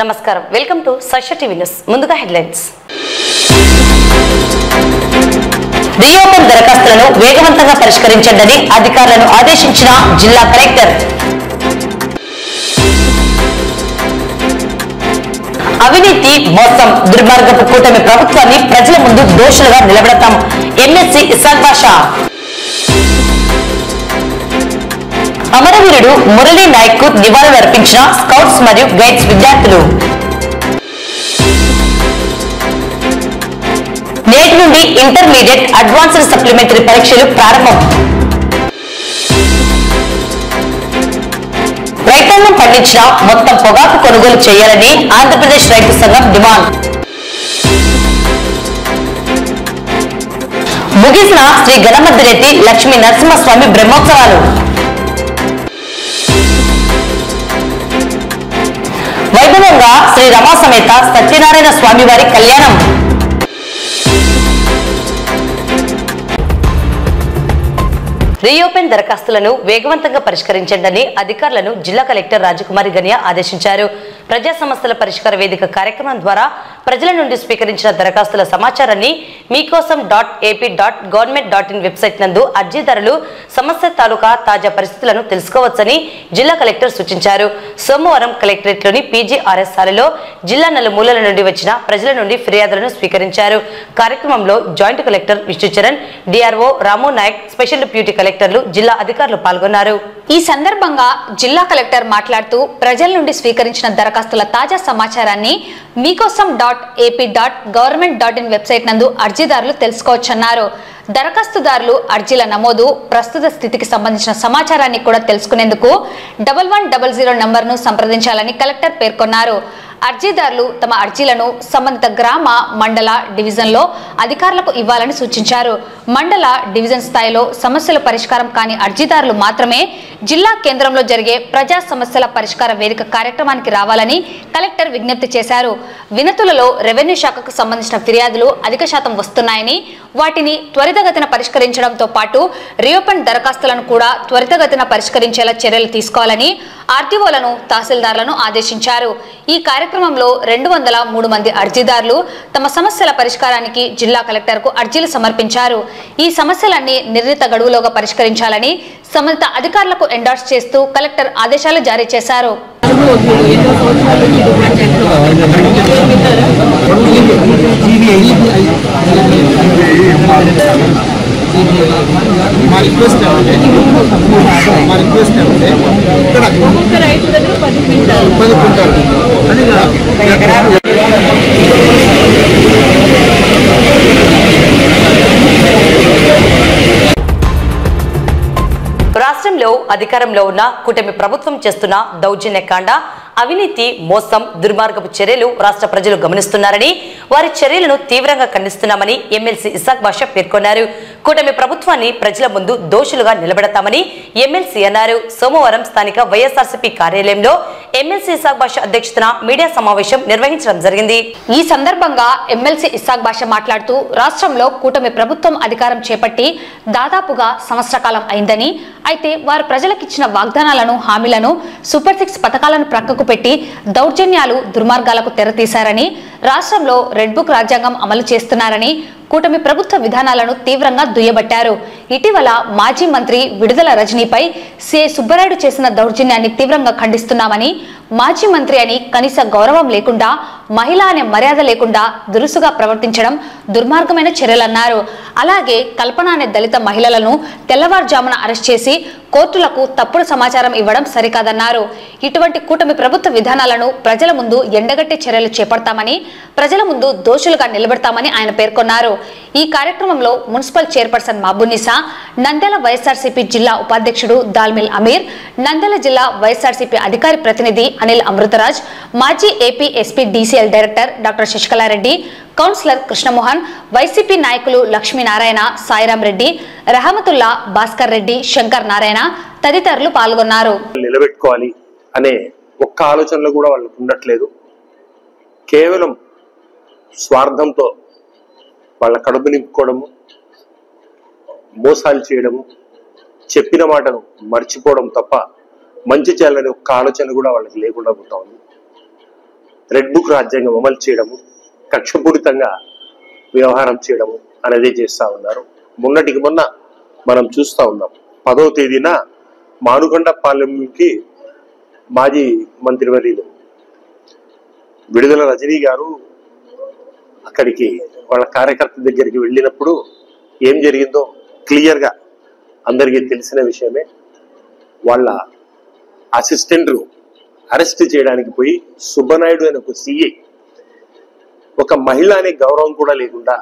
నమస్కారం welcome to సశ TV news ముందుగా headlines reopen దరఖాస్తులను వేగవంతంగా పరిష్కరించండి అధికారులను ఆదేశించిన జిల్లా కలెక్టర్ అవినీతి మోసం దుర్మార్గపు కూటమి ప్రభుత్వాన్ని ప్రజల ముందు దోషులుగా నిలబెడతాం ఎమ్మెల్సీ ఇసాక్ బాషా అమరవీరుడు మురళీ నాయక్ కు నివాళులు అర్పించిన స్కౌట్స్ మరియు గైడ్స్ విద్యార్థులు నేటి నుండి ఇంటర్మీడియట్ అడ్వాన్స్డ్ సప్లిమెంటరీ పరీక్షలు ప్రారంభం రైతాంగం పండించిన మొత్తం పొగాకు కొనుగోలు చేయాలని ఆంధ్రప్రదేశ్ రైతు సంఘం డిమాండ్ ముగిసిన శ్రీ గణమద్దిరెడ్డి లక్ష్మీ నరసింహస్వామి బ్రహ్మోత్సవాలు వైభవంగా శ్రీ రమా సమేత సత్యనారాయణ స్వామి వారి కళ్యాణం రీఓపెన్ దరఖాస్తులను వేగవంతంగా పరిష్కరించండి అధికారులను జిల్లా కలెక్టర్ రాజకుమారి గనియా ఆదేశించారు. ప్రజా సమస్యల పరిష్కార వేదిక కార్యక్రమం ద్వారా ప్రజల నుండి స్వీకరించిన దరఖాస్తుల సమాచారాన్ని మీకోసం.ap.government.in వెబ్సైట్ నందు అర్జీదారులు సమస్య తాలూకా తాజా పరిస్థితులను తెలుసుకోవచ్చని జిల్లా కలెక్టర్ సూచించారు. సోమవారం కలెక్టరేట్లోని పీజీఆర్ఎస్ హాలులో జిల్లా నలుమూలల నుండి వచ్చిన ప్రజల నుండి ఫిర్యాదులను స్వీకరించారు. కార్యక్రమంలో జాయింట్ కలెక్టర్ విష్ణుచరణ్, డిఆర్ఓ రాము నాయక్, స్పెషల్ డిప్యూటీ కలెక్టర్లు, జిల్లా అధికారులు పాల్గొన్నారు. ఈ సందర్భంగా జిల్లా కలెక్టర్ మాట్లాడుతూ ప్రజల నుండి స్వీకరించిన దరఖాస్తుల తాజా సమాచారాన్ని మీకోసం.ap.government.in వెబ్సైట్ నందు అర్జీదారులు తెలుసుకోవచ్చన్నారు. దరఖాస్తుదారులు అర్జీల నమోదు, ప్రస్తుత స్థితికి సంబంధించిన సమాచారాన్ని కూడా తెలుసుకునేందుకు 1100 నంబర్ను సంప్రదించాలని కలెక్టర్ పేర్కొన్నారు. అర్జీదారులు తమ అర్జీలను సంబంధిత గ్రామ, మండల, డివిజన్లో అధికారులకు ఇవ్వాలని సూచించారు. మండల, డివిజన్ స్థాయిలో సమస్యల పరిష్కారం కాని అర్జీదారులు మాత్రమే జిల్లా కేంద్రంలో జరిగే ప్రజా సమస్యల పరిష్కార వేదిక కార్యక్రమానికి రావాలని కలెక్టర్ విజ్ఞప్తి చేశారు. వినతులలో రెవెన్యూ శాఖకు సంబంధించిన ఫిర్యాదులు అధిక శాతం వస్తున్నాయని, వాటిని త్వరితగతిన పరిష్కరించడంతో పాటు రీఓపెన్ దరఖాస్తులను కూడా త్వరితగతిన పరిష్కరించేలా చర్యలు తీసుకోవాలని ఆర్టీఓలను, తహసీల్దార్లను ఆదేశించారు. ఈ కార్యక్రమంలో 203 మంది అర్జీదారులు తమ సమస్యల పరిష్కారానికి జిల్లా కలెక్టర్కు అర్జీలు సమర్పించారు. ఈ సమస్యలన్నీ నిర్ణీత గడువులోగా పరిష్కరించాలని సంబంధిత అధికారులకు ఎండార్స్ చేస్తూ కలెక్టర్ ఆదేశాలు జారీ చేశారు. మా రిక్వెస్ట్ అంటే ఇక్కడ ఒక్కొక్క రైతు దగ్గర 10 క్వింటాలు రాష్ట్రంలో అధికారంలో ఉన్న కూటమి ప్రభుత్వం చేస్తున్న దౌర్జన్యకాండ, అవినీతి, మోసం, దుర్మార్గపు చర్యలు రాష్ట్ర ప్రజలు గమనిస్తున్నారని, వారి చర్యలను తీవ్రంగా ఖండిస్తున్నామని ఎమ్మెల్సీ ఇసాక్ బాషా పేర్కొన్నారు. కూటమి ప్రభుత్వాన్ని ప్రజల ముందు దోషులుగా నిలబెడతామని ఎమ్మెల్సీ అన్నారు. సోమవారం స్థానిక వైఎస్ఆర్సీపీ కార్యాలయంలో ఎమ్మెల్సీ ఇసాక్ బాషా అధ్యక్షతన మీడియా సమావేశం నిర్వహించడం జరిగింది. ఈ సందర్భంగా ఎమ్మెల్సీ ఇసాక్ బాషా మాట్లాడుతూ రాష్ట్రంలో కూటమి ప్రభుత్వం అధికారం చేపట్టి దాదాపుగా సంవత్సర కాలం అయిందని, అయితే వారు ప్రజలకిచ్చిన వాగ్దానాలను, హామీలను, సూపర్ 6 పథకాలను ప్రక్కకు పెట్టి దౌర్జన్యాలు, దుర్మార్గాలకు తెరతీశారని, రాష్ట్రంలో రెడ్ బుక్ రాజ్యాంగం అమలు చేస్తున్నారని, కూటమి ప్రభుత్వ విధానాలను తీవ్రంగా దుయ్యబట్టారు. ఇటీవల మాజీ మంత్రి విడుదల రజనీపై సిఐ సుబ్బరాయుడు చేసిన దౌర్జన్యాన్ని తీవ్రంగా ఖండిస్తున్నామని, మాజీ మంత్రి అని కనీస గౌరవం లేకుండా, మహిళ అనే మర్యాద లేకుండా దురుసుగా ప్రవర్తించడం దుర్మార్గమైన చర్యలన్నారు. అలాగే కల్పన అనే దళిత మహిళలను తెల్లవారుజామున అరెస్ట్ చేసి కోర్టులకు తప్పుడు సమాచారం ఇవ్వడం సరికాదన్నారు. ఇటువంటి కూటమి ప్రభుత్వ విధానాలను ప్రజల ముందు ఎండగట్టే చర్యలు చేపడతామని, ప్రజల ముందు దోషులుగా నిలబెడతామని ఆయన పేర్కొన్నారు. ఈ కార్యక్రమంలో మున్సిపల్ చైర్పర్సన్ మహబూనిసా, నంద్యాల వైఎస్ఆర్సీపీ జిల్లా ఉపాధ్యక్షుడు దాల్మిల్ అమీర్, నంద్యాల జిల్లా వైఎస్ఆర్సీపీ అధికారి ప్రతినిధి అనిల్ అమృతరాజ్, మాజీ AP SP DCL director doctor Sasikala Reddy, councillor Krishnamohan, YCP నాయకులు లక్ష్మీనారాయణ, సాయిరాం రెడ్డి, రహమతుల్లా, భాస్కర్ రెడ్డి, శంకర్ నారాయణ తదితరులు పాల్గొన్నారు. నిలబెట్టుకోవాలి అనే ఒక్క ఆలోచనలు కూడా వాళ్ళకు ఉండట్లేదు. కేవలం స్వార్థంతో వాళ్ళ కడుపు నింపుకోవడము, మోసాలు చేయడము, చెప్పిన మాటను మర్చిపోవడం తప్ప మంచి చేయాలని ఒక్క ఆలోచన కూడా వాళ్ళకి లేకుండా పోతా ఉంది. రెడ్ బుక్ రాజ్యాంగం అమలు చేయడము, కక్షపూరితంగా వ్యవహారం చేయడము అనేది చేస్తూ ఉన్నారు. మొన్నటికి మొన్న మనం చూస్తూ ఉన్నాం. 10వ తేదీన మానుకొండపాలెంకి మాజీ మంత్రివర్యులు విడుదల రజనీ గారు అక్కడికి వాళ్ళ కార్యకర్త దగ్గరికి వెళ్ళినప్పుడు ఏం జరిగిందో క్లియర్గా అందరికీ తెలిసిన విషయమే. వాళ్ళ అసిస్టెంట్ అరెస్ట్ చేయడానికి పోయి సుబ్బనాయుడు అనే ఒక సిఐ ఒక మహిళ అనే గౌరవం కూడా లేకుండా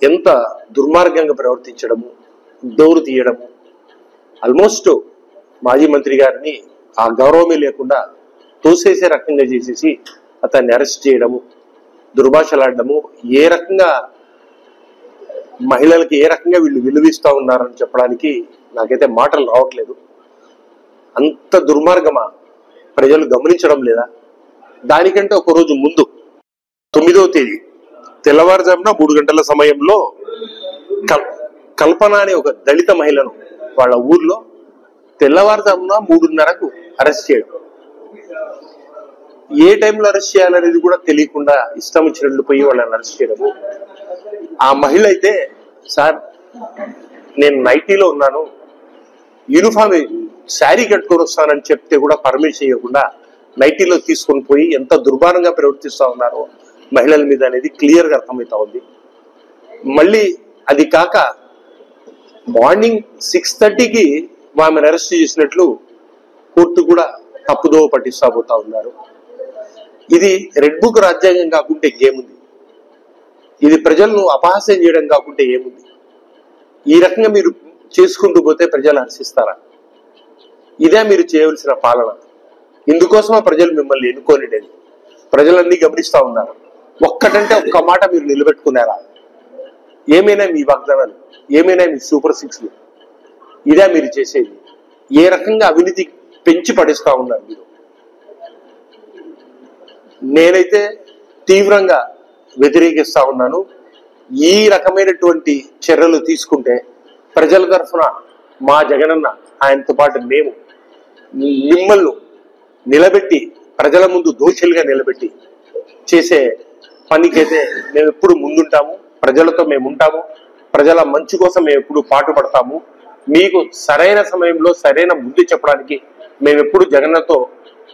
ఎంత దుర్మార్గంగా ప్రవర్తించడము, డోరు తీయడము, ఆల్మోస్ట్ మాజీ మంత్రి గారిని ఆ గౌరవమే లేకుండా తోసేసే రకంగా చేసేసి అతన్ని అరెస్ట్ చేయడము, దుర్భాషలాడము, ఏ రకంగా మహిళలకి ఏ రకంగా వీళ్ళు విలువిస్తూ ఉన్నారని చెప్పడానికి నాకైతే మాటలు రావట్లేదు. అంత దుర్మార్గమా ప్రజలు గమనించడం లేదా? దానికంటే ఒక రోజు ముందు 9వ తేదీ తెల్లవారుజామున 3 గంటల సమయంలో కల్పన అనే ఒక దళిత మహిళను వాళ్ళ ఊర్లో తెల్లవారుజామున 3:30కు అరెస్ట్ చేయడం, ఏ టైంలో అరెస్ట్ చేయాలనేది కూడా తెలియకుండా ఇష్టం వచ్చినట్లు పోయి వాళ్ళని అరెస్ట్ చేయడము. ఆ మహిళ అయితే, సార్ నేను నైటీలో ఉన్నాను, యూనిఫామ్ శారీ కట్టుకొని వస్తానని చెప్తే కూడా పర్మిషన్ చేయకుండా నైటీలో తీసుకొని పోయి ఎంత దుర్మార్గంగా ప్రవర్తిస్తూ ఉన్నారో మహిళల మీద అనేది క్లియర్గా అర్థమవుతా ఉంది. మళ్ళీ అది కాక మార్నింగ్ 6:30కి ఆమెను అరెస్ట్ చేసినట్లు కోర్టు కూడా తప్పుదోవ పట్టిస్తా పోతా ఉన్నారు. ఇది రెడ్ బుక్ రాజ్యాంగం కాకుంటే ఏముంది? ఇది ప్రజలను అపహాస్యం చేయడం కాకుంటే ఏముంది? ఈ రకంగా మీరు చేసుకుంటూ పోతే ప్రజలు హర్షిస్తారా? ఇదే మీరు చేయవలసిన పాలన? ఇందుకోసమా ప్రజలు మిమ్మల్ని ఎన్నుకోనిడేది? ప్రజలన్నీ గమనిస్తూ ఉన్నారు. ఒక్కటంటే ఒక్క మాట మీరు నిలబెట్టుకున్నారా? ఏమైనా మీ వాగ్దానాలు, ఏమైనా మీ సూపర్ 6లు? ఇదే మీరు చేసేది? ఏ రకంగా అవినీతి పెంచి పడిస్తా ఉన్నారు మీరు? నేనైతే తీవ్రంగా వ్యతిరేకిస్తా ఉన్నాను. ఈ రకమైనటువంటి చర్యలు తీసుకుంటే ప్రజల తరఫున మా జగనన్న, ఆయనతో పాటు మేము మిమ్మల్ని నిలబెట్టి ప్రజల ముందు దోషులుగా నిలబెట్టి చేసే పనికైతే మేము ఎప్పుడు ముందుంటాము. ప్రజలతో మేము ఉంటాము. ప్రజల మంచి కోసం మేము ఎప్పుడు పాటుపడతాము. మీకు సరైన సమయంలో సరైన బుద్ధి చెప్పడానికి మేము ఎప్పుడు జగన్నతో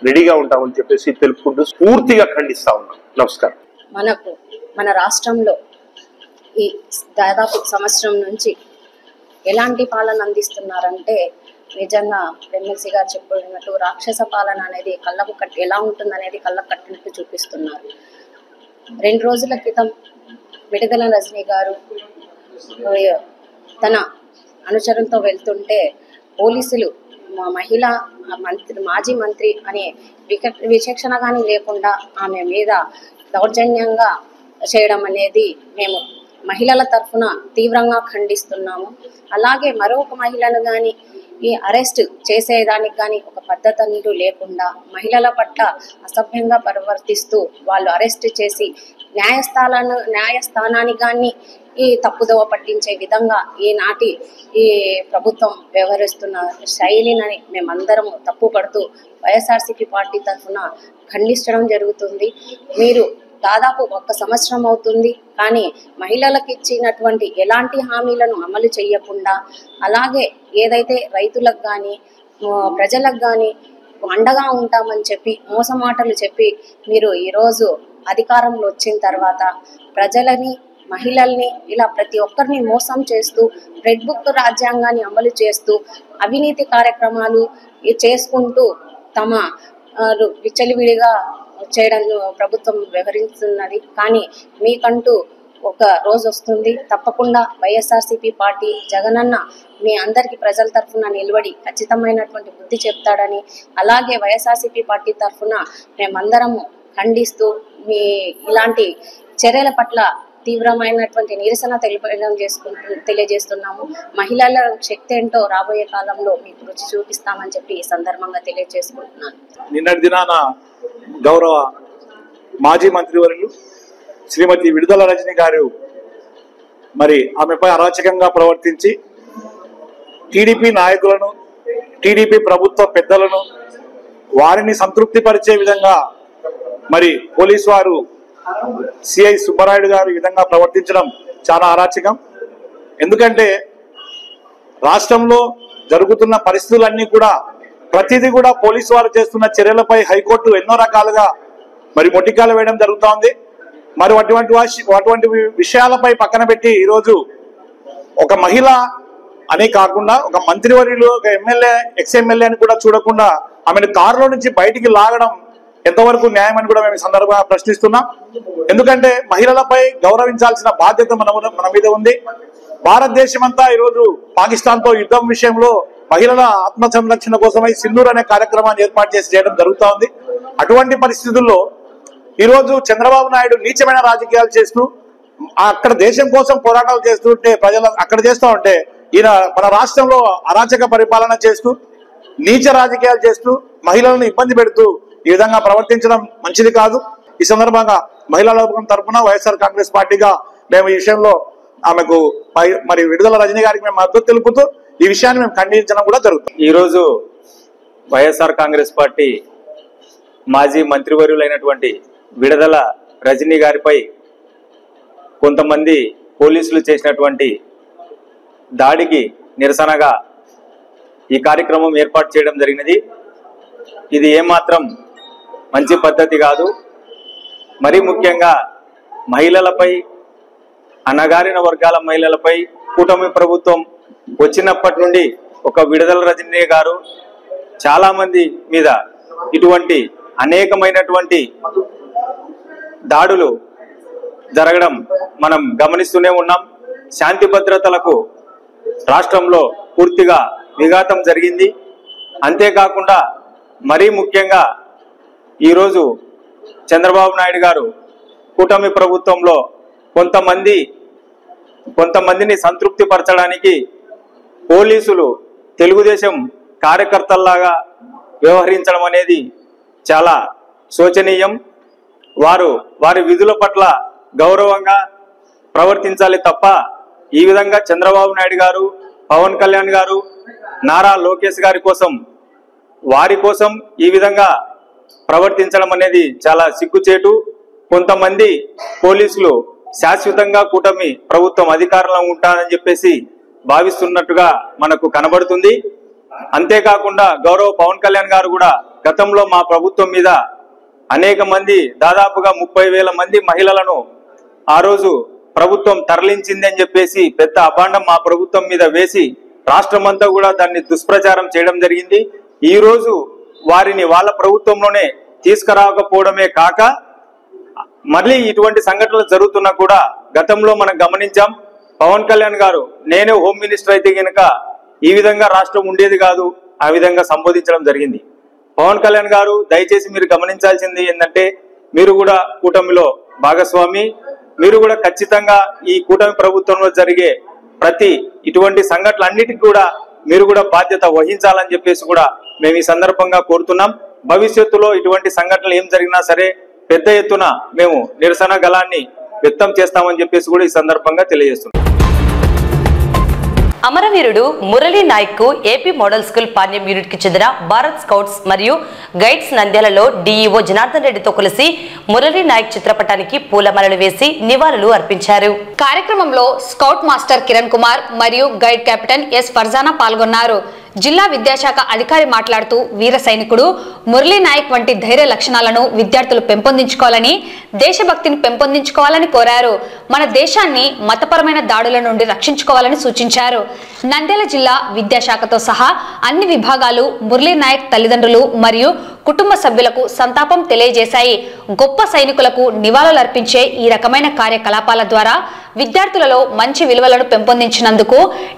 రెడీగా ఉంటామని చెప్పేసి తెలుపుకుంటూ పూర్తిగా ఖండిస్తా ఉన్నాం. నమస్కారం. మన రాష్ట్రంలో ఈ దాదాపు సంవత్సరం నుంచి ఎలాంటి పాలన అందిస్తున్నారంటే, నిజంగా ఎమ్మెల్సీ గారు చెప్పినట్టు రాక్షస పాలన అనేది కళ్ళకు ఎలా ఉంటుందనేది కళ్ళకు కట్టినట్టు చూపిస్తున్నారు. 2 రోజుల క్రితం విడుదల రజనీ గారు తన అనుచరులతో వెళ్తుంటే పోలీసులు మహిళా మంత్రి, మాజీ మంత్రి అనే విచక్షణ కానీ లేకుండా ఆమె మీద దౌర్జన్యంగా చేయడం అనేది మేము మహిళల తరఫున తీవ్రంగా ఖండిస్తున్నాము. అలాగే మరొక మహిళను కానీ ఈ అరెస్ట్ చేసేదానికి కానీ ఒక పద్ధతి అంటూ లేకుండా మహిళల పట్ల అసభ్యంగా ప్రవర్తిస్తూ వాళ్ళు అరెస్ట్ చేసి న్యాయస్థానానికి కానీ ఈ తప్పుదోవ పట్టించే విధంగా ఈనాటి ఈ ప్రభుత్వం వ్యవహరిస్తున్న శైలిని మేమందరం తప్పుపడుతూ వైఎస్ఆర్సీపీ పార్టీ తరఫున ఖండించడం జరుగుతుంది. మీరు దాదాపు 1 సంవత్సరం అవుతుంది, కానీ మహిళలకు ఇచ్చినటువంటి ఎలాంటి హామీలను అమలు చేయకుండా, అలాగే ఏదైతే రైతులకు కానీ ప్రజలకు కానీ అండగా ఉంటామని చెప్పి మోసమాటలు చెప్పి మీరు ఈరోజు అధికారంలో వచ్చిన తర్వాత ప్రజలని, మహిళల్ని ఇలా ప్రతి ఒక్కరిని మోసం చేస్తూ రెడ్ బుక్ రాజ్యాంగాన్ని అమలు చేస్తూ అవినీతి కార్యక్రమాలు చేసుకుంటూ తమ విచ్చలవిడిగా చేయడం ప్రభుత్వం వ్యవహరిస్తున్నది. కానీ మీకంటూ ఒక రోజు వస్తుంది, తప్పకుండా వైఎస్ఆర్సీపీ పార్టీ జగనన్న మీ అందరికీ ప్రజల తరఫున నిలబడి ఖచ్చితమైనటువంటి బుద్ధి చెప్తాడని, అలాగే వైఎస్ఆర్సీపీ పార్టీ తరఫున మేమందరము ఖండిస్తూ మీ ఇలాంటి చర్యల పట్ల తీవ్రమైనటువంటి నిరసన తెలియజేస్తున్నాము. మహిళల శక్తి ఏంటో రాబోయే కాలంలో మీకు రుచి చూపిస్తామని చెప్పి ఈ సందర్భంగా తెలియజేసుకుంటున్నాను. నిన్నటి దినాన గౌరవ మాజీ మంత్రివర్యులు శ్రీమతి విడుదల రజనీ గారు మరి ఆమెపై అరాచకంగా ప్రవర్తించి టీడీపీ నాయకులను, టీడీపీ ప్రభుత్వ పెద్దలను వారిని సంతృప్తిపరిచే విధంగా మరి పోలీసు వారు సిఐ సుబ్బరాయుడు గారు ఈ విధంగా ప్రవర్తించడం చాలా అరాచకం. ఎందుకంటే రాష్ట్రంలో జరుగుతున్న పరిస్థితులన్నీ కూడా ప్రతిదీ కూడా పోలీసు వారు చేస్తున్న చర్యలపై హైకోర్టు ఎన్నో రకాలుగా మరి మొట్టికాలు వేయడం జరుగుతూ ఉంది. మరి అటువంటి విషయాలపై పక్కన పెట్టి ఈరోజు ఒక మహిళ అని కాకుండా ఒక మంత్రివర్యులు, ఒక ఎమ్మెల్యే, ఎక్స్-ఎమ్మెల్యే అని కూడా చూడకుండా ఆమెను కారులో నుంచి బయటికి లాగడం ఎంతవరకు న్యాయం అని కూడా మేము ఈ సందర్భంగా ప్రశ్నిస్తున్నాం. ఎందుకంటే మహిళలపై గౌరవించాల్సిన బాధ్యత మన మీద ఉంది. భారతదేశం అంతా ఈరోజు పాకిస్తాన్ తో యుద్ధం విషయంలో మహిళల ఆత్మ సంరక్షణ కోసమై సింధూర్ అనే కార్యక్రమాన్ని ఏర్పాటు చేసి చేయడం జరుగుతూ ఉంది. అటువంటి పరిస్థితుల్లో ఈరోజు చంద్రబాబు నాయుడు నీచమైన రాజకీయాలు చేస్తూ అక్కడ దేశం కోసం పోరాటాలు చేస్తుంటే ప్రజలు అక్కడ చేస్తూ ఉంటే ఈయన మన రాష్ట్రంలో అరాచక పరిపాలన చేస్తూ నీచ రాజకీయాలు చేస్తూ మహిళలను ఇబ్బంది పెడుతూ ఈ విధంగా ప్రవర్తించడం మంచిది కాదు. ఈ సందర్భంగా మహిళా లోకం తరఫున వైఎస్ఆర్ కాంగ్రెస్ పార్టీగా మేము ఈ విషయంలో ఆమెకు మరి విడుదల రజనీ గారికి మేము మద్దతు తెలుపుతూ ఈ విషయాన్ని మేము ఖండించడం కూడా జరుగుతుంది. ఈరోజు వైఎస్ఆర్ కాంగ్రెస్ పార్టీ మాజీ మంత్రివర్యులైనటువంటి విడుదల రజనీ గారిపై కొంతమంది పోలీసులు చేసినటువంటి దాడికి నిరసనగా ఈ కార్యక్రమం ఏర్పాటు చేయడం జరిగినది. ఇది ఏమాత్రం మంచి పద్ధతి కాదు. మరీ ముఖ్యంగా మహిళలపై, అణగారిన వర్గాల మహిళలపై కూటమి ప్రభుత్వం వచ్చినప్పటి నుండి ఒక విడుదల రజనీ గారు చాలా మంది మీద ఇటువంటి అనేకమైనటువంటి దాడులు జరగడం మనం గమనిస్తూనే ఉన్నాం. శాంతి భద్రతలకు రాష్ట్రంలో పూర్తిగా విఘాతం జరిగింది. అంతేకాకుండా మరీ ముఖ్యంగా ఈరోజు చంద్రబాబు నాయుడు గారు కూటమి ప్రభుత్వంలో కొంతమందిని సంతృప్తి పరచడానికి పోలీసులు తెలుగుదేశం కార్యకర్తల్లాగా వ్యవహరించడం అనేది చాలా శోచనీయం. వారి విధుల పట్ల గౌరవంగా ప్రవర్తించాలి తప్ప ఈ విధంగా చంద్రబాబు నాయుడు గారు, పవన్ కళ్యాణ్ గారు, నారా లోకేష్ గారి వారి కోసం ఈ విధంగా ప్రవర్తించడం అనేది చాలా సిగ్గుచేటు. కొంతమంది పోలీసులు శాశ్వతంగా కూటమి ప్రభుత్వం అధికారంలో ఉంటారని చెప్పేసి భావిస్తున్నట్టుగా మనకు కనబడుతుంది. అంతేకాకుండా గౌరవ పవన్ కళ్యాణ్ గారు కూడా గతంలో మా ప్రభుత్వం మీద అనేక మంది, దాదాపుగా 30,000 మంది మహిళలను ఆ రోజు ప్రభుత్వం తరలించింది అని చెప్పేసి పెద్ద అభాండం మా ప్రభుత్వం మీద వేసి రాష్ట్రమంతా కూడా దాన్ని దుష్ప్రచారం చేయడం జరిగింది. ఈ రోజు వారిని వాళ్ళ ప్రభుత్వంలోనే తీసుకురాకపోవడమే కాక మళ్ళీ ఇటువంటి సంఘటనలు జరుగుతున్నా కూడా గతంలో మనం గమనించాం. పవన్ కళ్యాణ్ గారు నేనే హోమ్ మినిస్టర్ అయితే కనుక ఈ విధంగా రాష్ట్రం ఉండేది కాదు, ఆ విధంగా సంబోధించడం జరిగింది. పవన్ కళ్యాణ్ గారు దయచేసి మీరు గమనించాల్సింది ఏంటంటే, మీరు కూడా కూటమిలో భాగస్వామి, మీరు కూడా ఖచ్చితంగా ఈ కూటమి ప్రభుత్వంలో జరిగే ప్రతి ఇటువంటి సంఘటనలన్నిటికీ కూడా మీరు కూడా బాధ్యత వహించాలని చెప్పేసి కూడా మేము ఈ సందర్భంగా కోరుతున్నాం. భవిష్యత్తులో ఇటువంటి సంఘటనలు ఏం జరిగినా సరే పెద్ద ఎత్తున మేము నిరసన గళాన్ని వ్యక్తం చేస్తామని చెప్పేసి కూడా ఈ సందర్భంగా తెలియజేస్తున్నాం. అమరవీరుడు మురళీ నాయక్ కు AP model school Panyam unit కి చెందిన భారత్ స్కౌట్స్ మరియు గైడ్స్ నంద్యాలలో డిఈఓ జనార్దన్ రెడ్డితో కలిసి మురళీ నాయక్ చిత్రపటానికి పూలమాలలు వేసి నివాళులు అర్పించారు. కార్యక్రమంలో స్కౌట్ మాస్టర్ కిరణ్ కుమార్ మరియు గైడ్ కెప్టెన్ ఎస్ ఫర్జానా పాల్గొన్నారు. జిల్లా విద్యాశాఖ అధికారి మాట్లాడుతూ వీర సైనికుడు మురళీ నాయక్ వంటి ధైర్య లక్షణాలను విద్యార్థులు పెంపొందించుకోవాలని, దేశభక్తిని పెంపొందించుకోవాలని కోరారు. మన దేశాన్ని మతపరమైన దాడుల నుండి రక్షించుకోవాలని సూచించారు. నంద్యాల జిల్లా విద్యాశాఖతో సహా అన్ని విభాగాలు మురళీ నాయక్ తల్లిదండ్రులు మరియు కుటుంబ సభ్యులకు సంతాపం తెలియజేశాయి. గొప్ప సైనికులకు నివాళులర్పించే ఈ రకమైన కార్యకలాపాల ద్వారా విద్యార్థులలో మంచి విలువలను పెంపొందించినందుకు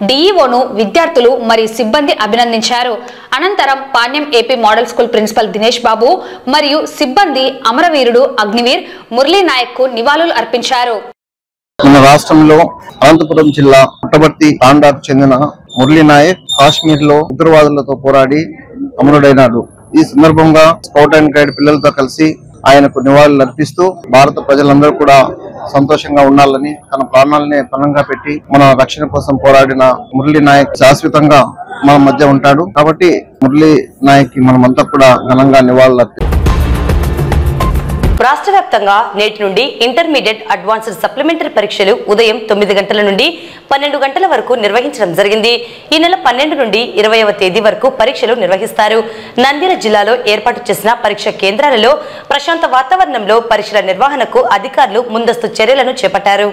డిఈఓను విద్యార్థులు మరియు సిబ్బంది అభినందించారు. అనంతరం Panyam AP model school principal Dinesh Babu మరియు సిబ్బంది అమరవీరుడు అగ్నివీర్ మురళీ నాయక్ కు నివాళులు అర్పించారు. మన రాష్ట్రంలో అనంతపురం జిల్లా పుట్టపర్తి తాండాకు చెందిన మురళీ నాయక్ కాశ్మీర్ లో ఉగ్రవాదులతో పోరాడి అమరుడైనాడు. ఈ సందర్భంగా స్కౌట్ అండ్ గైడ్ పిల్లలతో కలిసి ఆయనకు నివాళులు అర్పిస్తూ భారత ప్రజలందరూ కూడా సంతోషంగా ఉండాలని తన ప్రాణాలనే పణంగా పెట్టి మన రక్షణ కోసం పోరాడిన మురళీ నాయక్ శాశ్వతంగా మన మధ్య ఉంటాడు. కాబట్టి మురళీ నాయక్ కి మనమంతా కూడా ఘనంగా నివాళులు అర్పిస్తాం. రాష్ట్ర వ్యాప్తంగా నేటి నుండి ఇంటర్మీడియట్ అడ్వాన్స్డ్ సప్లిమెంటరీ పరీక్షలు ఉదయం 9 గంటల నుండి 12 గంటల వరకు నిర్వహించడం జరిగింది. ఈ నెల 12 నుండి 20వ తేదీ వరకు పరీక్షలు నిర్వహిస్తారు. నంద్యాల జిల్లాలో ఏర్పాటు చేసిన పరీక్ష కేంద్రాలలో ప్రశాంత వాతావరణంలో పరీక్షల నిర్వహణకు అధికారులు ముందస్తు చర్యలను చేపట్టారు.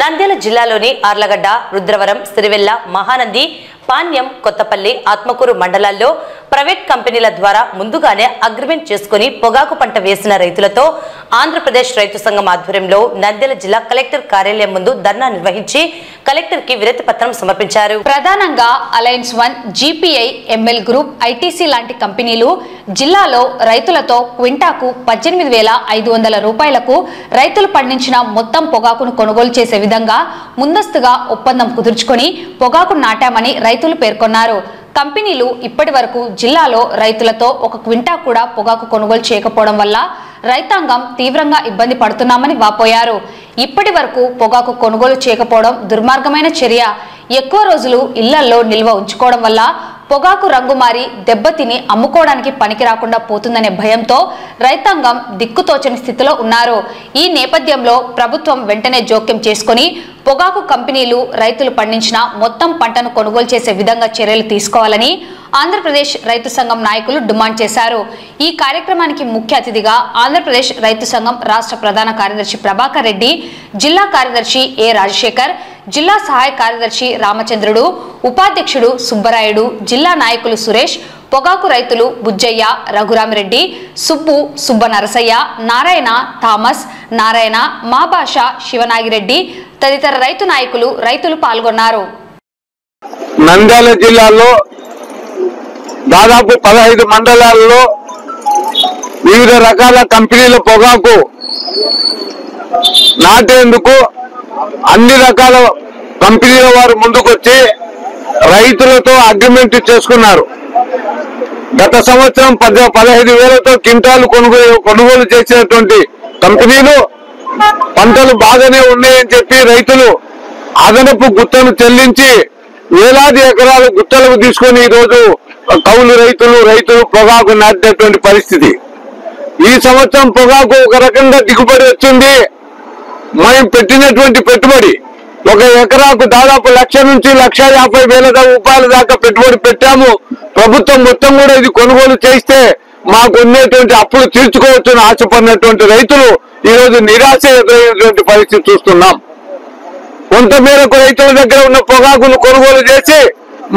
నంద్యాల జిల్లాలోని ఆర్లగడ్డ, రుద్రవరం, సిరివెల్ల, మహానంది, పాణ్యం, కొత్తపల్లి, ఆత్మకూరు మండలాల్లో ప్రైవేట్ కంపెనీల ద్వారా ముందుగానే అగ్రిమెంట్ చేసుకుని పొగాకు పంట వేసిన రైతులతో ఆంధ్రప్రదేశ్ రైతు సంఘం ఆధ్వర్యంలో నంద్యాల జిల్లా కలెక్టర్ కార్యాలయం ముందు ధర్నా నిర్వహించి కలెక్టర్ కి వినతి పత్రం సమర్పించారు. ప్రధానంగా alliance 1, GPI, ML group, ITC లాంటి కంపెనీలు జిల్లాలో రైతులతో క్వింటాకు 18,500 రూపాయలకు రైతులు పండించిన మొత్తం పొగాకును కొనుగోలు చేసే విధంగా ముందస్తుగా ఒప్పందం కుదుర్చుకొని పొగాకు నాటామని రైతులు పేర్కొన్నారు. కంపెనీలు ఇప్పటి వరకు జిల్లాలో రైతులతో ఒక క్వింటా కూడా పొగాకు కొనుగోలు చేయకపోవడం వల్ల రైతాంగం తీవ్రంగా ఇబ్బంది పడుతున్నామని వాపోయారు. ఇప్పటి వరకు పొగాకు కొనుగోలు చేయకపోవడం దుర్మార్గమైన చర్య. ఎక్కువ రోజులు ఇళ్లల్లో నిల్వ ఉంచుకోవడం వల్ల పొగాకు రంగు మారి దెబ్బతిని అమ్ముకోవడానికి పనికి రాకుండా పోతుందనే భయంతో రైతాంగం దిక్కుతోచని స్థితిలో ఉన్నారు. ఈ నేపథ్యంలో ప్రభుత్వం వెంటనే జోక్యం చేసుకుని పొగాకు కంపెనీలు రైతులు పండించిన మొత్తం పంటను కొనుగోలు చేసే విధంగా చర్యలు తీసుకోవాలని ఆంధ్రప్రదేశ్ రైతు సంఘం నాయకులు డిమాండ్ చేశారు. ఈ కార్యక్రమానికి ముఖ్య అతిథిగా ఆంధ్రప్రదేశ్ రైతు సంఘం రాష్ట్ర ప్రధాన కార్యదర్శి ప్రభాకర్ రెడ్డి, జిల్లా కార్యదర్శి ఏ రాజశేఖర్, జిల్లా సహాయ కార్యదర్శి రామచంద్రుడు, ఉపాధ్యక్షుడు సుబ్బరాయుడు, జిల్లా నాయకులు సురేష్, పొగాకు రైతులు బుజ్జయ్య, రఘురామిరెడ్డి, సుబ్బు, సుబ్బ నరసయ్య, నారాయణ, థామస్, నారాయణ, మాబాష, శివనాగిరెడ్డి తదితర రైతు నాయకులు రైతులు పాల్గొన్నారు. నంద్యాల జిల్లాలో దాదాపు 15 మండలాల్లో వివిధ రకాల కంపెనీల పొగాకు నాటేందుకు అన్ని రకాల కంపెనీల వారు ముందుకొచ్చి రైతులతో అగ్రిమెంట్ చేసుకున్నారు. గత సంవత్సరం 15,000తో క్వింటాలు కొనుగోలు చేసినటువంటి కంపెనీలు పంటలు బాగానే ఉన్నాయని చెప్పి రైతులు అదనపు గుత్తను చెల్లించి వేలాది ఎకరాలు గుత్తలకు తీసుకొని ఈరోజు కౌలు రైతులు పొగాకు నాటినటువంటి పరిస్థితి. ఈ సంవత్సరం పొగాకు ఒక రకంగా దిగుబడి వచ్చింది. మనం పెట్టినటువంటి పెట్టుబడి ఒక ఎకరాకు దాదాపు 1,00,000 నుంచి 1,50,000 రూపాయల దాకా పెట్టుబడి పెట్టాము. ప్రభుత్వం మొత్తం కూడా ఇది కొనుగోలు చేస్తే మాకు ఉన్నటువంటి అప్పులు తీర్చుకోవచ్చని ఆశపడినటువంటి రైతులు ఈరోజు నిరాశ ఎదురైనటువంటి పరిస్థితి చూస్తున్నాం. కొంతమేరకు రైతుల దగ్గర ఉన్న పొగాకును కొనుగోలు చేసి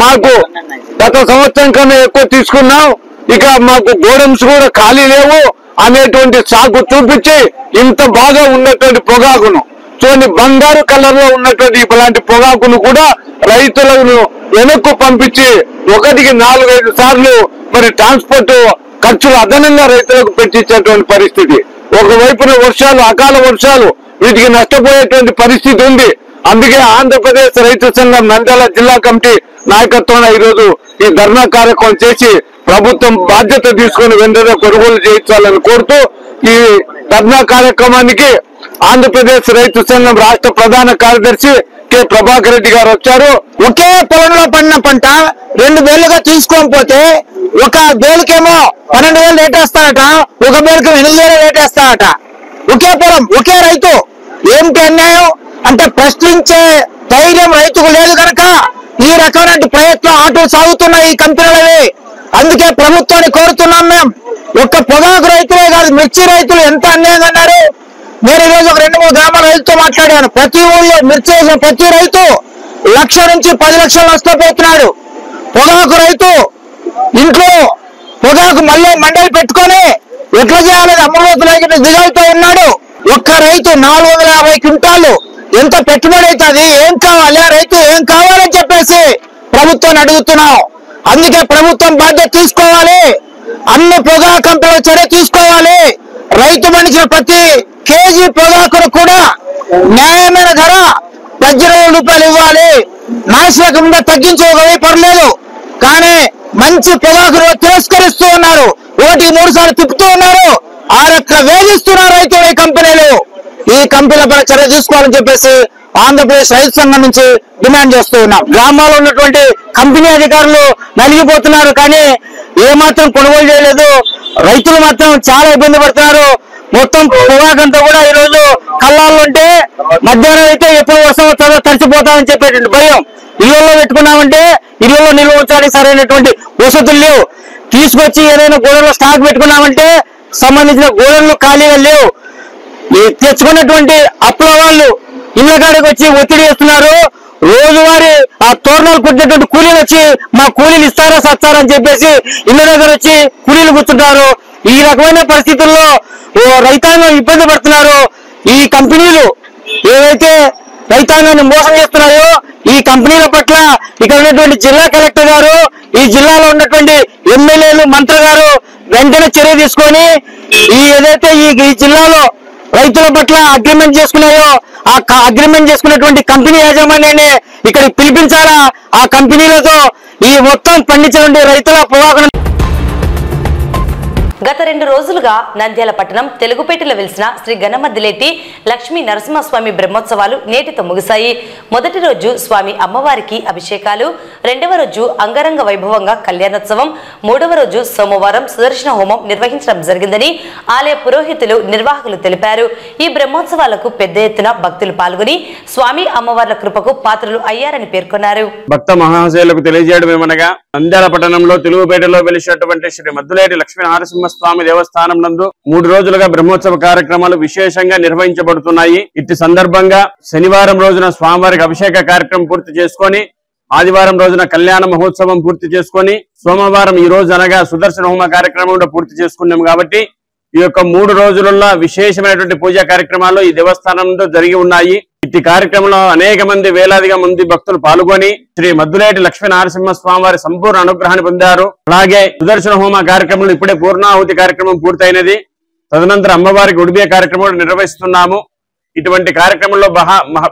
మాకు గత సంవత్సరం కన్నా ఎక్కువ తీసుకున్నాం, ఇక మాకు గోడమ్స్ కూడా ఖాళీ లేవు అనేటువంటి సాకు చూపించి ఇంత బాగా ఉన్నటువంటి పొగాకును చూడండి, బంగారు కలర్ లో ఉన్నటువంటి ఇలాంటి పొగాకును కూడా రైతులను వెనక్కు పంపించి 1కి 4-5 సార్లు మరి ట్రాన్స్పోర్ట్ ఖర్చులు అదనంగా రైతులకు పెట్టించేటువంటి పరిస్థితి. ఒకవైపున వర్షాలు, అకాల వర్షాలు వీటికి నష్టపోయేటువంటి పరిస్థితి ఉంది. అందుకే ఆంధ్రప్రదేశ్ రైతు సంఘం నంద్యాల జిల్లా కమిటీ నాయకత్వంలో ఈరోజు ఈ ధర్నా కార్యక్రమం చేసి ప్రభుత్వం బాధ్యత తీసుకుని వెంటనే కొనుగోలు చేయించాలని కోరుతూ ఈ ధర్నా కార్యక్రమానికి ఆంధ్రప్రదేశ్ రైతు సంఘం రాష్ట్ర ప్రధాన కార్యదర్శి కె ప్రభాకర్ రెడ్డి గారు వచ్చారు. ఒకే పొలంలో పండిన పంట 2 వేలుగా తీసుకోకపోతే ఒక వేలుకేమో 12,000 ఒక బేడకం 8,000 వేటేస్తాడట. ఒకే పొలం ఒకే రైతు. ఏమిటి అన్యాయం అంటే ప్రశ్నించే ధైర్యం రైతుకు లేదు కనుక ఈ రకమైన ప్రయత్నం ఆటలు సాగుతున్నాయి ఈ కంపెనీలవి. అందుకే ప్రభుత్వాన్ని కోరుతున్నాం మేము. ఒక్క పొగాకు రైతులే కాదు, మిర్చి రైతులు ఎంత అన్యాయంగా అన్నారు. నేను ఈరోజు ఒక 2-3 గ్రామాల రైతులతో మాట్లాడాను. ప్రతి ఊళ్ళో మిర్చి వేసిన ప్రతి రైతు 1,00,000 నుంచి 10 లక్షలు నష్టపోతున్నాడు. పొగాకు రైతు ఇంట్లో పొగాకు మళ్ళీ మండలి పెట్టుకొని ఎట్లా చేయాలని అమరావతి దిగాలుతో ఉన్నాడు. ఒక్క రైతు 450 క్వింటాలు ఎంత పెట్టుబడి అవుతుంది, ఏం కావాలి, ఆ రైతు ఏం కావాలని చెప్పేసి ప్రభుత్వాన్ని అడుగుతున్నాం. అందుకే ప్రభుత్వం బాధ్యత తీసుకోవాలి. అన్ని పొగాకు కంపెనీల చర్య తీసుకోవాలి. రైతు మనిషిన ప్రతి కేజీ పొగాకును కూడా న్యాయమైన ధర 18 రూపాయలు ఇవ్వాలి. నాశనకంగా తగ్గించుకోవాలి పర్లేదు, కానీ మంచి పొగాకును తిరస్కరిస్తూ ఉన్నారు. 1-3 సార్లు తిప్పుతూ ఉన్నారు. ఆ రకంగా వేధిస్తున్నారు రైతులు ఈ కంపెనీలు. ఈ కంపెనీలపై చర్య తీసుకోవాలని చెప్పేసి ఆంధ్రప్రదేశ్ రైతు సంఘం నుంచి డిమాండ్ చేస్తూ ఉన్నాం. గ్రామాల్లో ఉన్నటువంటి కంపెనీ అధికారులు నలిగిపోతున్నారు, కానీ ఏమాత్రం కొనుగోలు చేయలేదు. రైతులు మాత్రం చాలా ఇబ్బంది పడుతున్నారు. మొత్తం పొగాకంతా కూడా ఈ రోజు కళ్ళాల్లో ఉంటే మధ్యాహ్నం అయితే ఎప్పుడు వర్షం వస్తుందో తడిచిపోతామని చెప్పేటువంటి భయం. ఇళ్లలో పెట్టుకున్నామంటే ఇళ్లలో నిల్వ ఉంచడానికి సరైనటువంటి వసతులు లేవు. తీసుకొచ్చి ఏదైనా గోడలో స్టాక్ పెట్టుకున్నామంటే సంబంధించిన గోడలు ఖాళీగా లేవు. తెచ్చుకున్నటువంటి అప్పుల వాళ్ళు ఇళ్ల కాడికి వచ్చి ఒత్తిడి చేస్తున్నారు. రోజువారీ ఆ తోరణాలు కుట్టినటువంటి కూలీలు వచ్చి మా కూలీలు ఇస్తారా సత్తారా అని చెప్పేసి ఇళ్ల దగ్గర వచ్చి కూలీలు కూర్చుంటారు. ఈ రకమైన పరిస్థితుల్లో రైతాంగం ఇబ్బంది పడుతున్నారు. ఈ కంపెనీలు ఏవైతే రైతాంగాన్ని మోసం చేస్తున్నాయో ఈ కంపెనీల పట్ల ఇక్కడ ఉన్నటువంటి జిల్లా కలెక్టర్ గారు, ఈ జిల్లాలో ఉన్నటువంటి ఎమ్మెల్యేలు, మంత్రి గారు వెంటనే చర్య తీసుకొని ఏదైతే ఈ జిల్లాలో రైతుల పట్ల అగ్రిమెంట్ చేసుకున్నాయో ఆ అగ్రిమెంట్ చేసుకున్నటువంటి కంపెనీ యాజమాన్యాన్ని ఇక్కడికి పిలిపించాలా. ఆ కంపెనీలతో ఈ మొత్తం పండించినటువంటి రైతుల పొగాకును. గత 2 రోజులుగా నంద్యాల పట్టణం తెలుగుపేటలో వెలిసిన శ్రీ గణమద్దిలేటి లక్ష్మీ నరసింహస్వామి బ్రహ్మోత్సవాలు నేటితో ముగిశాయి. మొదటి రోజు స్వామి అమ్మవారికి అభిషేకాలు, 2వ రోజు అంగరంగ వైభవంగా కళ్యాణోత్సవం, 3వ రోజు సోమవారం సుదర్శన హోమం నిర్వహించడం జరిగిందని ఆలయ పురోహితులు, నిర్వాహకులు తెలిపారు. ఈ బ్రహ్మోత్సవాలకు పెద్ద ఎత్తున భక్తులు పాల్గొని స్వామి అమ్మవార్ల కృపకు పాత్రలు అయ్యారని పేర్కొన్నారు. భక్త మహాశయులకు తెలియజేయడమేమనగా నంద్యాల పట్టణంలో తెలుగుపేటలో వెలిసినటువంటి శ్రీ మద్దులేటి లక్ష్మీ నరసింహస్వామి దేవస్థానం నందు 3 రోజులుగా బ్రహ్మోత్సవ కార్యక్రమాలు విశేషంగా నిర్వహించబడుతున్నాయి. ఇట్టి సందర్భంగా శనివారం రోజున స్వామివారికి అభిషేక కార్యక్రమం పూర్తి చేసుకొని, ఆదివారం రోజున కళ్యాణ మహోత్సవం పూర్తి చేసుకొని, సోమవారం ఈ రోజు అనగా సుదర్శన హోమ కార్యక్రమం కూడా పూర్తి చేసుకున్నాం. కాబట్టి ఈ యొక్క 3 రోజులలో విశేషమైనటువంటి పూజా కార్యక్రమాలు ఈ దేవస్థానంలో జరిగి ఉన్నాయి. ఇట్టి కార్యక్రమంలో అనేక మంది వేలాదిగా మంది భక్తులు పాల్గొని శ్రీ మద్దులేటి లక్ష్మీ నరసింహస్వామి వారి సంపూర్ణ అనుగ్రహాన్ని పొందారు. అలాగే సుదర్శన హోమ కార్యక్రమంలో ఇప్పుడే పూర్ణాహుతి కార్యక్రమం పూర్తయినది. తదనంతరం అమ్మవారికి ఉడిబియ కార్యక్రమం నిర్వహిస్తున్నాము. ఇటువంటి కార్యక్రమంలో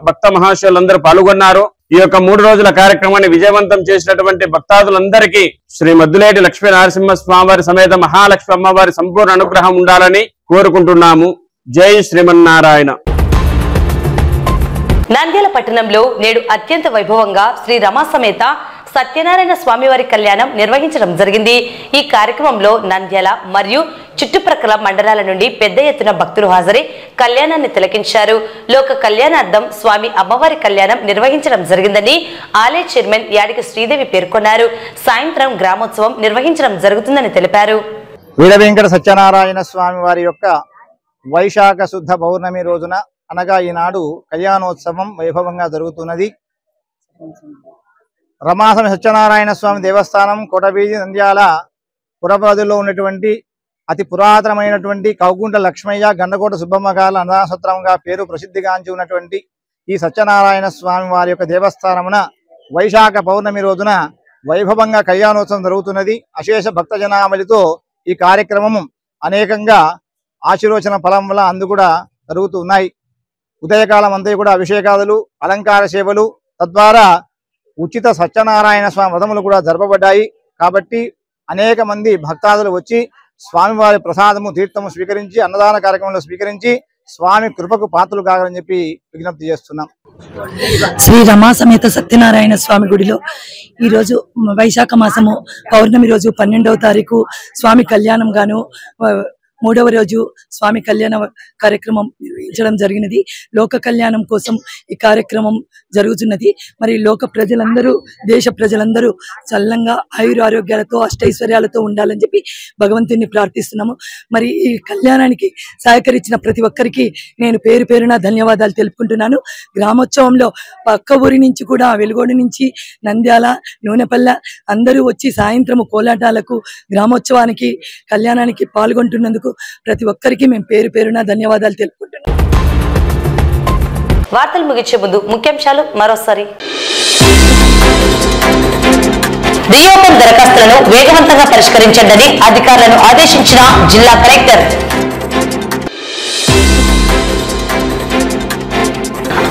భక్త మహాశయులందరూ పాల్గొన్నారు. ఈ యొక్క 3 రోజుల కార్యక్రమాన్ని విజయవంతం చేసినటువంటి భక్తాదులందరికీ శ్రీ మద్దులేటి లక్ష్మీ నరసింహస్వామి వారి సమేత మహాలక్ష్మి అమ్మవారి సంపూర్ణ అనుగ్రహం ఉండాలని కోరుకుంటున్నాము. జై శ్రీమన్నారాయణ. నంద్యాల పట్టణంలో నేడు అత్యంత వైభవంగా శ్రీ రమా సమేత సత్యనారాయణ స్వామివారి కళ్యాణం నిర్వహించడం జరిగింది. ఈ కార్యక్రమంలో నంద్యాల మరియు చుట్టుప్రక్కల మండలాల నుండి పెద్ద ఎత్తున భక్తులు హాజరై కళ్యాణాన్ని తిలకించారు. లోక కళ్యాణార్థం స్వామి అమ్మవారి కళ్యాణం నిర్వహించడం జరిగిందని ఆలయ చైర్మన్ యాడికి శ్రీదేవి పేర్కొన్నారు. సాయంత్రం గ్రామోత్సవం నిర్వహించడం జరుగుతుందని తెలిపారు. వీర వెంకట సత్యనారాయణ స్వామి వారి యొక్క వైశాఖ శుద్ధ పౌర్ణమి రోజున అనగా ఈనాడు కళ్యాణోత్సవం వైభవంగా జరుగుతున్నది. రమాసమి సత్యనారాయణ స్వామి దేవస్థానం కోటబీది నంద్యాల పురపరిధిలో ఉన్నటువంటి అతి పురాతనమైనటువంటి కౌగుంట లక్ష్మయ్య గండకోట సుబ్బమ్మ గాల అన్నదానసత్రంగా పేరు ప్రసిద్ధిగాంచి ఉన్నటువంటి ఈ సత్యనారాయణ స్వామి వారి యొక్క దేవస్థానమున వైశాఖ పౌర్ణమి రోజున వైభవంగా కళ్యాణోత్సవం జరుగుతున్నది. అశేష భక్త జనావళితో ఈ కార్యక్రమము అనేకంగా ఆశీర్వచన ఫలం వల్ల అందు కూడా జరుగుతూ ఉన్నాయి. ఉదయకాలం అంతా కూడా అభిషేకాదులు, అలంకార సేవలు, తద్వారా ఉచిత సత్యనారాయణ స్వామి వ్రతములు కూడా జరపబడ్డాయి. కాబట్టి అనేక మంది భక్తాదులు వచ్చి స్వామివారి ప్రసాదము తీర్థము స్వీకరించి అన్నదాన కార్యక్రమంలో స్వీకరించి స్వామి కృపకు పాత్రలు కావాలని చెప్పి విజ్ఞప్తి చేస్తున్నాం. శ్రీ రమా సమేత సత్యనారాయణ స్వామి గుడిలో ఈరోజు వైశాఖ మాసము పౌర్ణమి రోజు 12వ తారీఖు స్వామి కళ్యాణం గాను 3వ రోజు స్వామి కళ్యాణ కార్యక్రమం నిర్వహించడం జరిగినది. లోక కళ్యాణం కోసం ఈ కార్యక్రమం జరుగుతున్నది. మరి లోక ప్రజలందరూ, దేశ ప్రజలందరూ చల్లంగా ఆయురారోగ్యాలతో అష్టైశ్వర్యాలతో ఉండాలని చెప్పి భగవంతుని ప్రార్థిస్తున్నాము. మరి ఈ కళ్యాణానికి సహకరించిన ప్రతి ఒక్కరికి నేను పేరు పేరున ధన్యవాదాలు తెలుపుకుంటున్నాను. గ్రామోత్సవంలో పక్క ఊరి నుంచి కూడా, వెలుగోడు నుంచి, నంద్యాల, నూనెపల్లె అందరూ వచ్చి సాయంత్రము కోలాటాలకు, గ్రామోత్సవానికి, కళ్యాణానికి పాల్గొంటున్నందుకు ప్రతి ఒక్కరికి మేము పేరు పేరున ధన్యవాదాలు తెలుపుకుంటున్నాం. వార్తలు ముగించే ముందు ముఖ్యాంశాలు మరోసారి. రీఓపెన్ దరఖాస్తులను వేగవంతంగా పరిష్కరించండి అధికారులను ఆదేశించిన జిల్లా కలెక్టర్.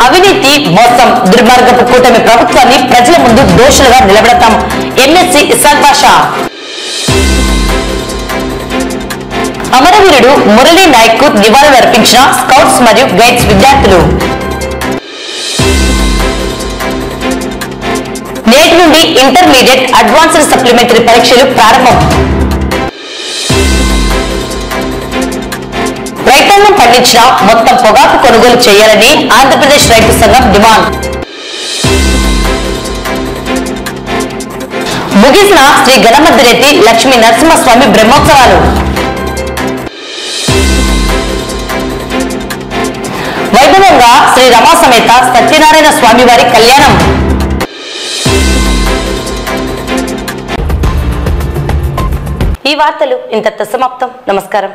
అవినీతి, మోసం, దుర్మార్గపు కూటమి ప్రభుత్వాన్ని ప్రజల ముందు దోషులుగా నిలబెడతాం ఎమ్మెల్సీ ఇసాక్ బాషా. అమరవీరుడు మురళీ నాయక్ కు నివాళులు అర్పించిన స్కౌట్స్ మరియు గైడ్స్ విద్యార్థులు. నేటి నుండి ఇంటర్మీడియట్, అడ్వాన్స్డ్ సప్లిమెంటరీ పరీక్షలు ప్రారంభం. రైతాంగం పండించిన మొత్తం పొగాకు కొనుగోలు చేయాలని ఆంధ్రప్రదేశ్ రైతు సంఘం డిమాండ్. ముగిసిన శ్రీ గణమద్దిరెడ్డి లక్ష్మీ నరసింహస్వామి బ్రహ్మోత్సవాలు. వైభవంగా శ్రీ రమా సమేత సత్యనారాయణ స్వామి వారి కళ్యాణం. ఈ వార్తలు ఇంతటితో సమాప్తం. నమస్కారం.